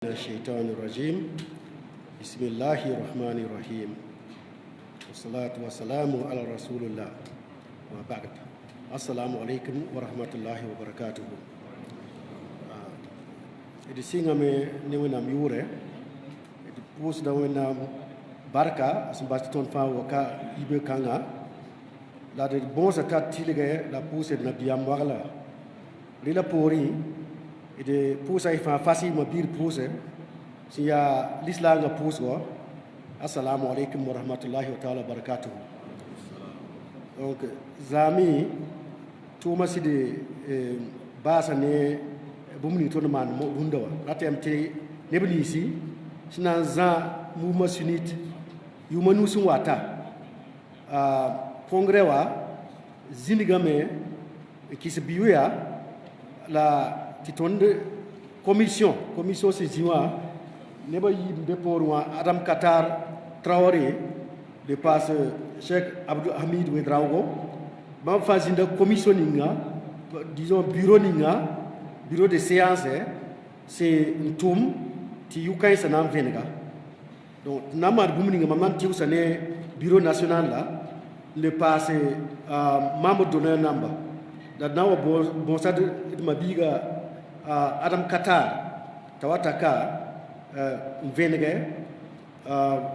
الشيطان الرجيم بسم الله الرحمن الرحيم والصلاة والسلام على رسول الله وبعد السلام عليكم ورحمة الله وبركاته إذا سينغامي نيونا ميورة إذا بوس داونا barka asumbaton fa waka ibe kanga la de bon sata tilige la pousse na biam wala lila pori ide pousse fa fasi ma bir pousse si ya l'islam nga pousse wa assalamu alaikum wa rahmatullahi wa ta'ala barakatuh. Donc zami tuma sidi basa ne bumni to man mo hundawa latemte nebni si sina za mu sunit yumanu sun wata kongrewa zindigame kisibiuya la titonde commission se jiwa neba yimbe porwa Adam Qatar Traoré de passe Cheikh Abdou Hamid Wedraogo ba fazinda commission ninga disons bureau ninga bureau de séance c'est ntum ti yukay sanam venga. Donc, Namad Bouming, maman Tius, bureau national là, le passé membre d'honneur number. That now bon ça de ma biga Adam Qatar, Tawataka, Venege,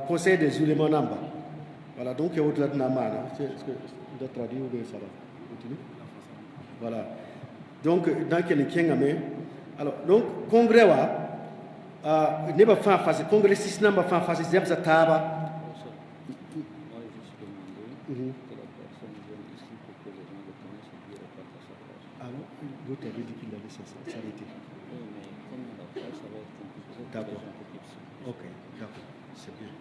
conseil des éléments number. Voilà, donc il y a autre namana. C'est ce que je traduis ou bien ça va. Continue. Voilà. Donc, dans quel est alors, donc, congrès neba fa face congressiste namba fa face zemza taba. Alors, l'autre avait dit qu'il allait s'arrêter. D'accord. Ok, d'accord, c'est bien.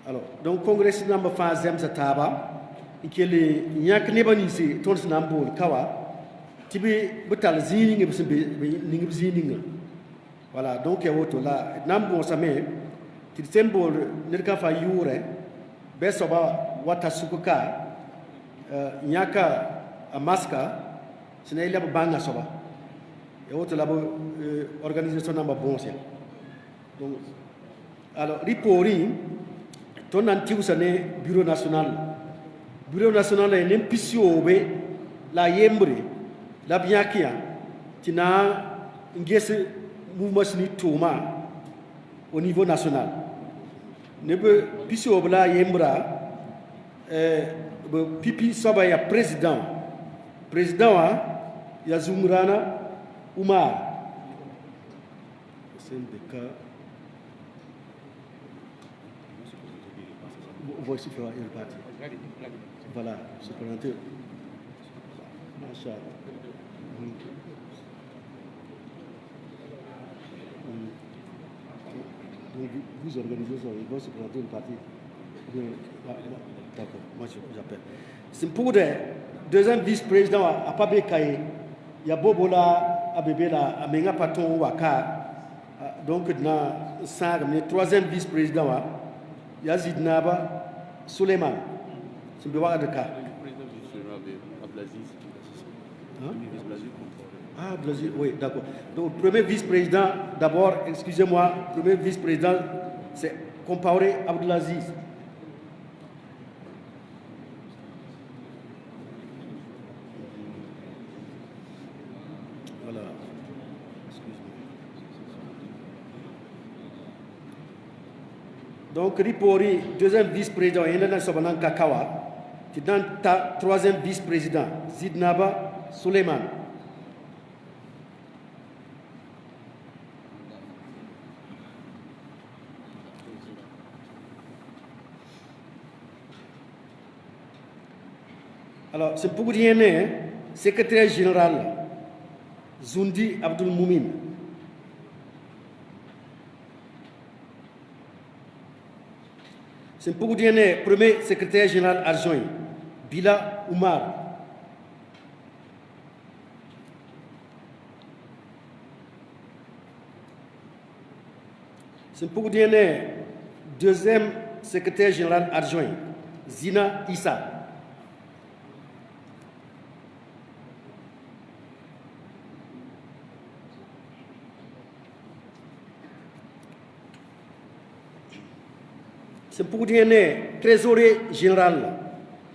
Alors, donc congressiste namba fa zemza taba, ikele nyak neba nisi tons nambol kawa, tibi butal zining ngi zining. Voilà, donc il y a autre là. Nambo same, tu symbole nirka fa yure, besoba wata sukuka, nyaka amaska, sine il banga soba. Il y a autre là organisation namba bonsia. Donc, alors ripori, ton antiusane bureau national. Bureau national est n'impisio be la yembre, la biakia, tina ngese mouvement Touma au niveau national. Ne peut plus obla yembra pipi soba ya président ya Zumrana Umar. C'est le cas. Voici faire une partie. Voilà, c'est pour un peu. Machallah. Vous organisez ça, ils vont se présenter une partie. D'accord, moi j'appelle. C'est pour le deuxième vice-président à Pabekaye, il y a Bobola, Abebela, Amenga Paton, Waka. Donc, le troisième vice-président, il y a Zidnaba, Suleiman. C'est le voir de cas. Le président vice-président, Ablaziz. Ah, Brésil, oui, d'accord. Donc, premier vice-président, d'abord, excusez-moi, premier vice-président, c'est Compaoré Abdelaziz. Voilà. Excusez-moi. Donc, Ripori, deuxième vice-président, il y a un Kakawa. Tu dans ta troisième vice-président, Zidnaba Suleiman. Alors, c'est pour dire, secrétaire général, Zundi Abdul Moumin. C'est pour dire, premier secrétaire général adjoint, Bila Oumar. C'est pour dire, deuxième secrétaire général adjoint, Zina Issa. C'est pour dire que trésorier général,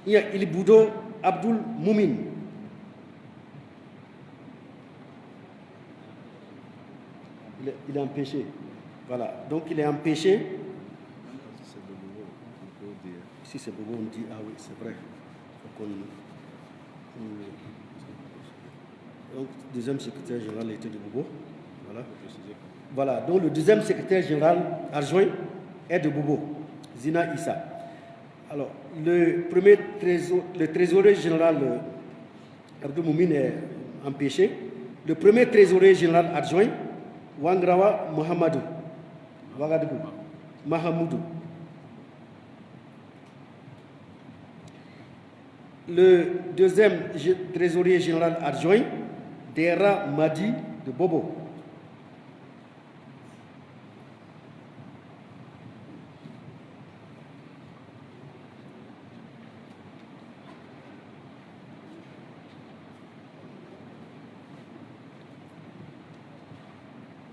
il y a Iliboudo Abdul Moumin. Il est empêché. Voilà. Donc il est empêché. Si c'est Bobo, on dit, ah oui, c'est vrai. Donc, deuxième secrétaire général était de Bobo. Voilà. Voilà. Donc le deuxième secrétaire général adjoint est de Bobo, Zina Issa. Alors, le trésorier général Abdou Moumin est empêché. Le premier trésorier général adjoint, Wangrawa Mohamedou. Ouagadougou. Mahamoudou. Le deuxième trésorier général adjoint, Dera Madi de Bobo.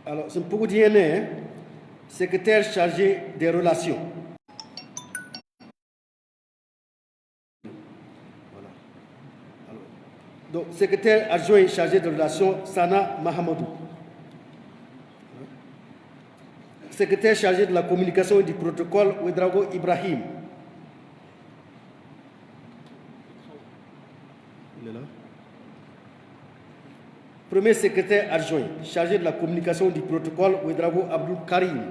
Alors, c'est pour dire, secrétaire chargé des relations. Voilà. Alors, donc, secrétaire adjoint chargé des relations, Sana Mahamadou. Secrétaire chargé de la communication et du protocole, Ouedraogo Ibrahim. Il est là. Premier secrétaire adjoint, chargé de la communication du protocole, Ouedraogo Abdul Karim.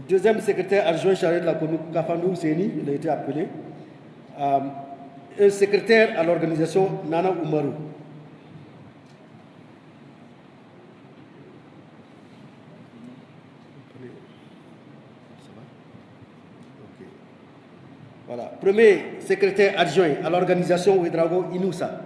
Deuxième secrétaire adjoint chargé de la communication, Kafandou Séni, il a été appelé. Un secrétaire à l'organisation, Nana Oumarou. Voilà. Premier secrétaire adjoint à l'organisation, Ouedraogo Inoussa.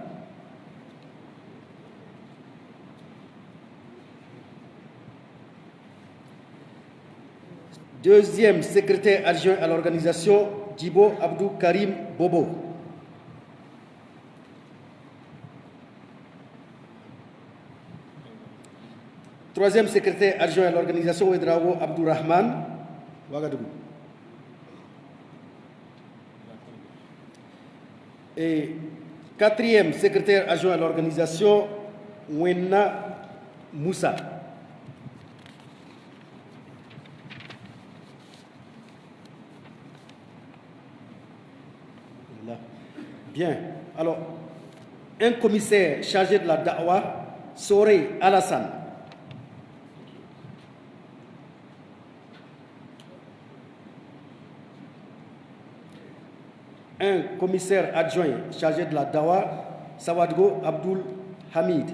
Deuxième secrétaire adjoint à l'organisation, Djibo Abdou Karim Bobo. Troisième secrétaire adjoint à l'organisation, Ouedraogo Abdourahman Ouagadougou. Et quatrième secrétaire adjoint à l'organisation, Ouena Moussa. Bien. Alors, un commissaire chargé de la Da'wa, Soré Alassane. Un commissaire adjoint chargé de la Da'wa, Sawadgo Abdul Hamid.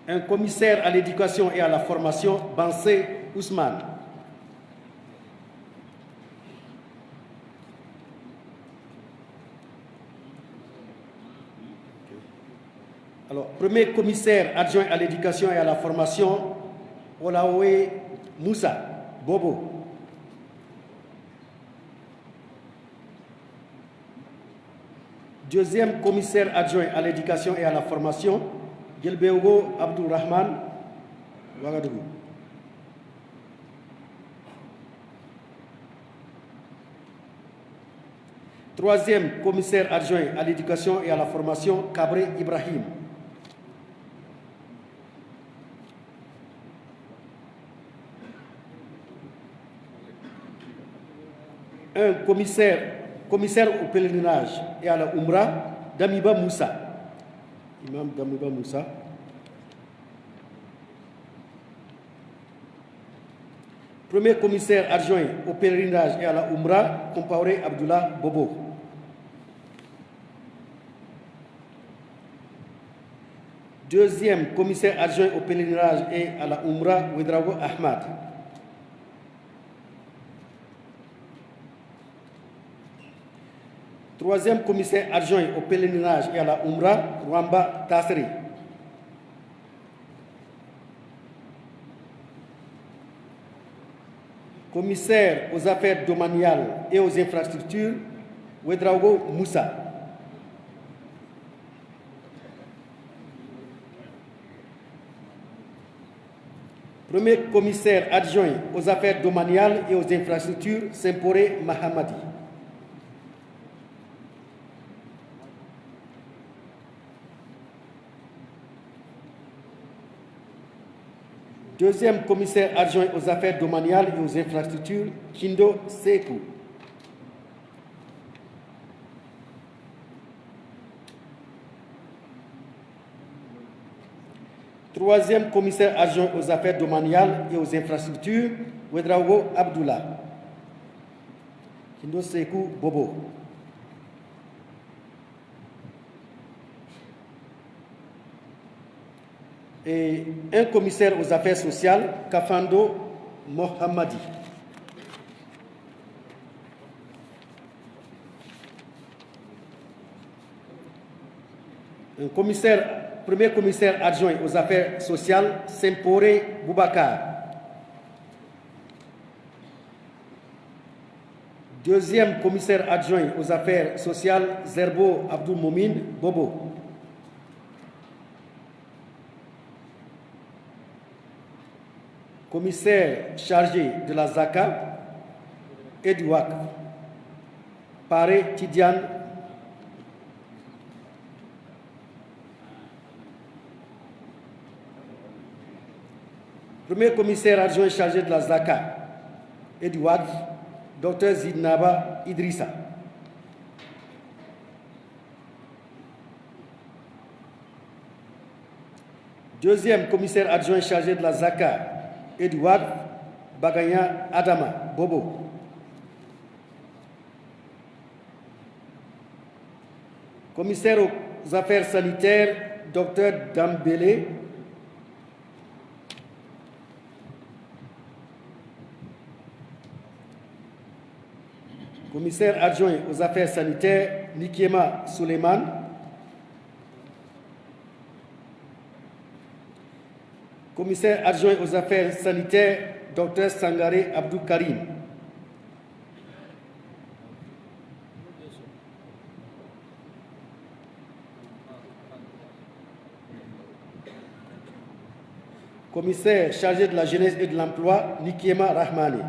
Un commissaire à l'éducation et à la formation, Bansé Ousmane. Alors, premier commissaire adjoint à l'éducation et à la formation, Olaoue Moussa Bobo. Deuxième commissaire adjoint à l'éducation et à la formation, Gelbeogo Abdourahman Ouagadougou. Troisième commissaire adjoint à l'éducation et à la formation, Kabré Ibrahim. un commissaire au pèlerinage et à la Umrah, Damiba Moussa. Imam Damiba Moussa. Premier commissaire adjoint au pèlerinage et à la Umrah, Compaoré Abdullah Bobo. Deuxième commissaire adjoint au pèlerinage et à la Umrah, Ouedraogo Ahmad. Troisième commissaire adjoint au pèlerinage et à la Umrah, Rwamba Tasseri. Commissaire aux affaires domaniales et aux infrastructures, Ouedraogo Moussa. Premier commissaire adjoint aux affaires domaniales et aux infrastructures, Semporé Mahamadi. Deuxième commissaire adjoint aux affaires domaniales et aux infrastructures, Kindo Sekou. Troisième commissaire adjoint aux affaires domaniales et aux infrastructures, Ouedraogo Abdullah. Kindo Sekou Bobo. Et un commissaire aux affaires sociales, Kafando Mohammadi. Premier commissaire adjoint aux affaires sociales, Semporé Boubacar. Deuxième commissaire adjoint aux affaires sociales, Zerbo Abdou Momin Bobo. Commissaire chargé de la Zaka et du Waqf, Paré Tidiane. Premier commissaire adjoint chargé de la Zaka et du Waqf, Dr Zidnaba Idrissa. Deuxième commissaire adjoint chargé de la Zaka et du Waqf, Baganya Adama Bobo. Commissaire aux affaires sanitaires, Dr Dambélé. Commissaire adjoint aux affaires sanitaires, Nikiema Suleiman. Commissaire adjoint aux affaires sanitaires, Dr Sangaré Abdou Karim. Commissaire chargé de la jeunesse et de l'emploi, Nikiema Rahmani.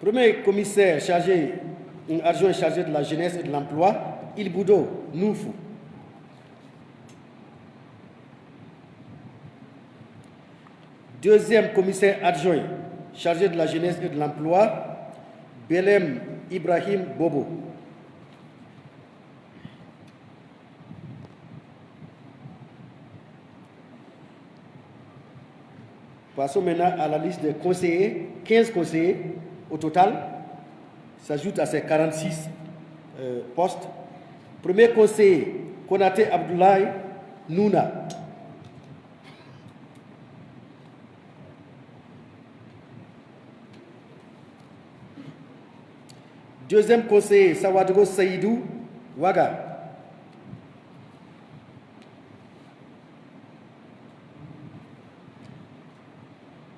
Premier commissaire adjoint chargé de la jeunesse et de l'emploi, Ilboudo Noufou. Deuxième commissaire adjoint chargé de la jeunesse et de l'emploi, Belem Ibrahim Bobo. Passons maintenant à la liste des conseillers. 15 conseillers au total s'ajoutent à ces 46 postes. Premier conseiller, Konaté Abdoulaye Nouna. Deuxième conseiller, Sawadogo Saïdou Waga.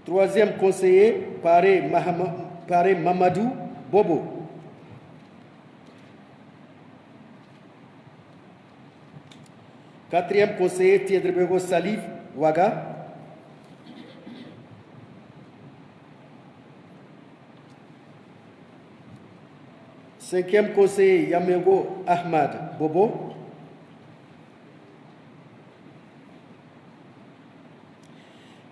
Troisième conseiller, Paré Mamadou Bobo. Quatrième conseiller, Tiedrebego Salif Waga. Cinquième conseiller, Yamego Ahmad Bobo.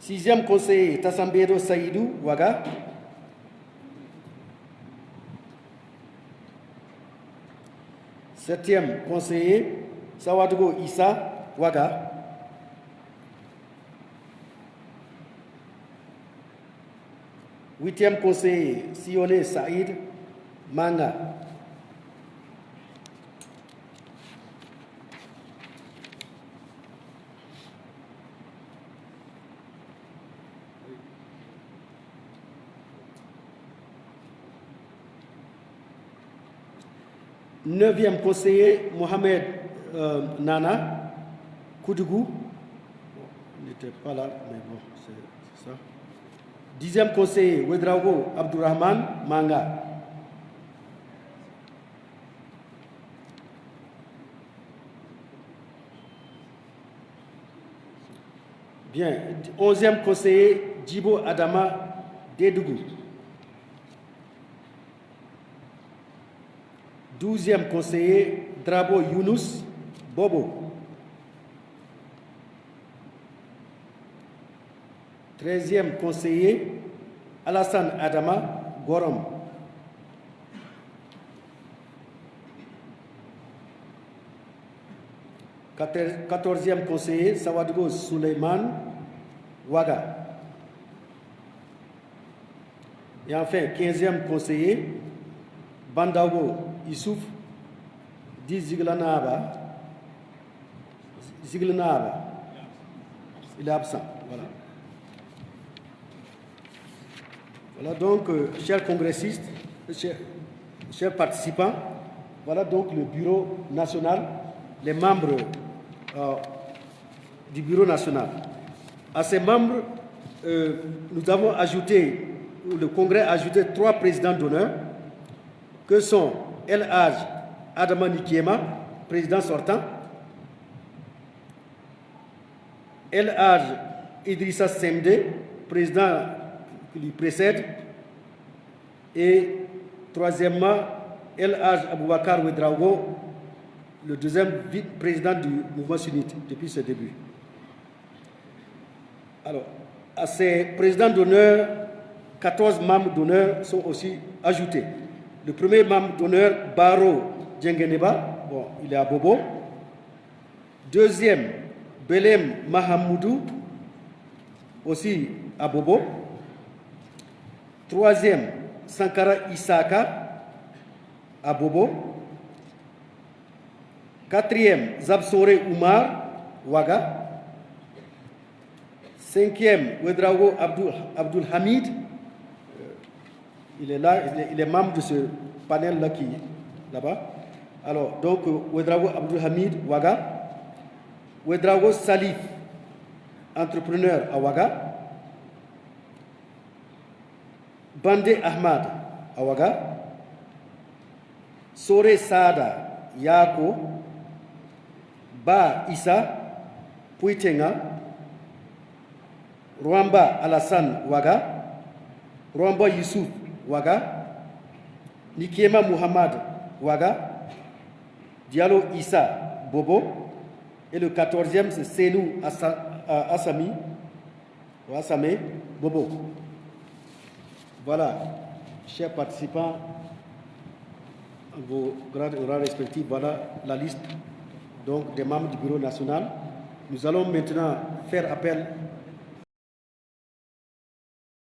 6e conseiller, Tassambero Saïdou, Ouaga. 7e conseiller, Sawadogo Issa, Ouaga. 8e conseiller, Sione Saïd, Manga. 9e conseiller, Mohamed Nana, Koudougou. Il n'était pas là, mais bon, c'est ça. 10e conseiller, Ouedraogo Abdourahman, Manga. Bien. 11e conseiller, Djibo Adama Dédougou. 12e conseiller, Drabo Younous Bobo. 13e conseiller, Alassane Adama Gorom. 14e conseiller, Sawadogo Suleiman Ouaga. Et enfin, 15e conseiller, Bandago Issouf dit Ziglanaba. Il est absent. Voilà. Voilà donc, chers congressistes, chers participants, voilà donc le bureau national, les membres du bureau national. À ces membres, nous avons ajouté, le Congrès a ajouté 3 présidents d'honneur, que sont El Hadj Adama Nikiema, président sortant, El Hadj Idrissa Semde, président qui lui précède, et troisièmement, El Hadj Aboubakar Ouedraogo, le deuxième président du mouvement sunnite depuis ce début. Alors, à ces présidents d'honneur, 14 membres d'honneur sont aussi ajoutés. Le premier membre d'honneur, Baro Djengeneba, bon, il est à Bobo. Deuxième, Belem Mahamoudou, aussi à Bobo. Troisième, Sankara Isaka, à Bobo. Quatrième, Zabsore Oumar, Ouaga. Cinquième, Ouedraogo Abdul Hamid. Il est là, il est membre de ce panel-là qui est là-bas. Alors, donc, Ouedraogo Abdul Hamid, Ouaga. Ouedraogo Salif, entrepreneur à Ouaga. Bandé Ahmad, à Ouaga. Sore Sada, Yako. Ba Issa, Puitenga. Rwamba Alassane, Ouaga. Rwamba Youssouf, Ouaga. Nikiema Muhammad, Ouaga. Diallo Issa, Bobo. Et le 14e, c'est Senou Assami, Bobo. Voilà, chers participants, vos grades horaires respectifs, voilà la liste donc, des membres du bureau national. Nous allons maintenant faire appel